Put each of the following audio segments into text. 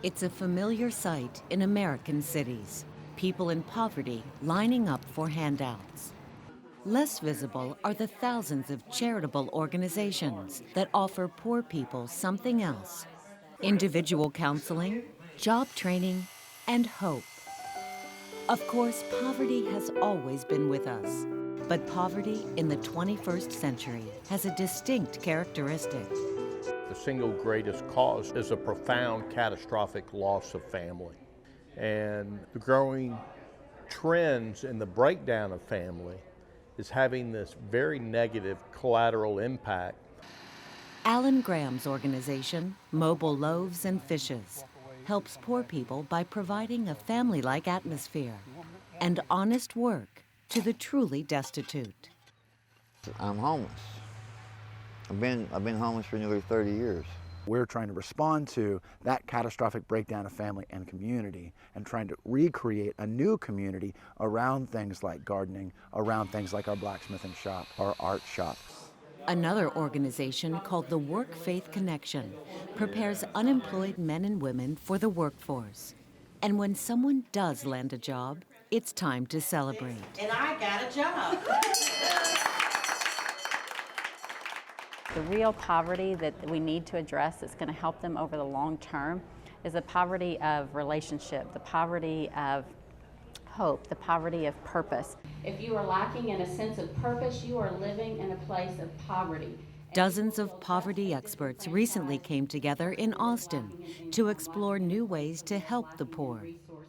It's a familiar sight in American cities. People in poverty lining up for handouts. Less visible are the thousands of charitable organizations that offer poor people something else: individual counseling, job training, and hope. Of course, poverty has always been with us, but poverty in the 21st century has a distinct characteristic. The single greatest cause is a profound catastrophic loss of family. And the growing trends in the breakdown of family is having this very negative collateral impact. Alan Graham's organization, Mobile Loaves and Fishes, helps poor people by providing a family-like atmosphere and honest work to the truly destitute. I'm homeless. I've been homeless for nearly 30 years. We're trying to respond to that catastrophic breakdown of family and community and trying to recreate a new community around things like gardening, around things like our blacksmithing shop, our art shop. Another organization called the Work Faith Connection prepares unemployed men and women for the workforce. And when someone does land a job, it's time to celebrate. And I got a job. The real poverty that we need to address that's going to help them over the long term is the poverty of relationship, the poverty of hope, the poverty of purpose. If you are lacking in a sense of purpose, you are living in a place of poverty. Dozens of poverty experts recently came together in Austin to explore new ways to help the poor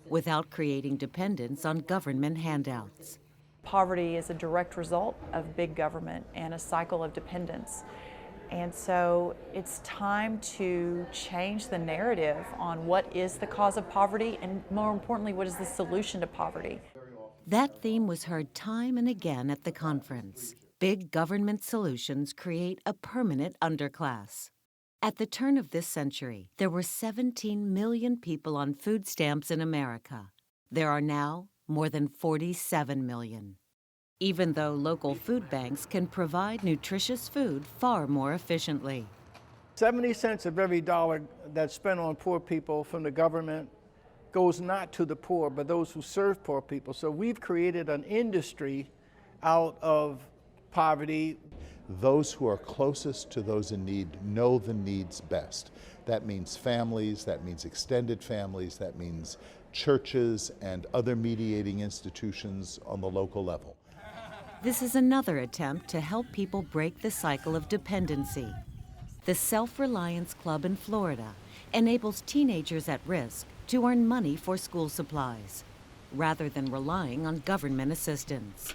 without creating dependence on government handouts. Poverty is a direct result of big government and a cycle of dependence. And so it's time to change the narrative on what is the cause of poverty and, more importantly, what is the solution to poverty. That theme was heard time and again at the conference. Big government solutions create a permanent underclass. At the turn of this century, there were 17 million people on food stamps in America. There are now more than 47 million. Even though local food banks can provide nutritious food far more efficiently. 70 cents of every dollar that's spent on poor people from the government goes not to the poor, but those who serve poor people. So we've created an industry out of poverty. Those who are closest to those in need know the needs best. That means families, that means extended families, that means churches and other mediating institutions on the local level. This is another attempt to help people break the cycle of dependency. The Self-Reliance Club in Florida enables teenagers at risk to earn money for school supplies, rather than relying on government assistance.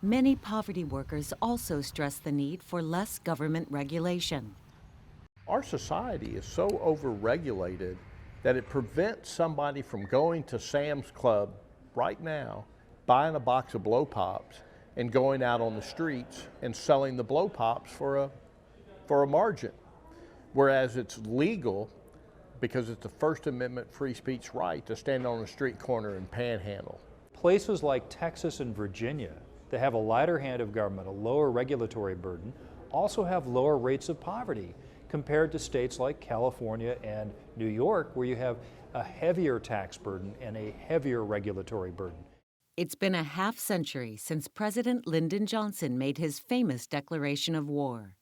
Many poverty workers also stress the need for less government regulation. Our society is so overregulated that it prevents somebody from going to Sam's Club right now, buying a box of blow pops, and going out on the streets and selling the blow pops for a margin. Whereas it's legal, because it's a First Amendment free speech right, to stand on a street corner and panhandle. Places like Texas and Virginia that have a lighter hand of government, a lower regulatory burden, also have lower rates of poverty compared to states like California and New York, where you have a heavier tax burden and a heavier regulatory burden. It's been a half-century since President Lyndon Johnson made his famous declaration of war.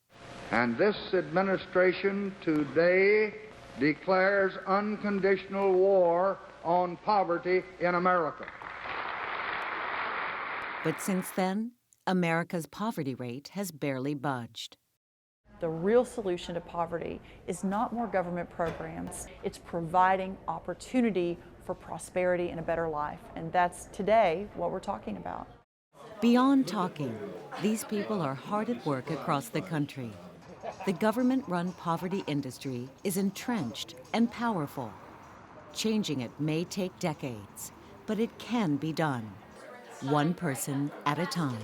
And this administration today declares unconditional war on poverty in America. But since then, America's poverty rate has barely budged. The real solution to poverty is not more government programs. It's providing opportunity for prosperity and a better life. And that's today what we're talking about. Beyond talking, these people are hard at work across the country. The government-run poverty industry is entrenched and powerful. Changing it may take decades, but it can be done, one person at a time.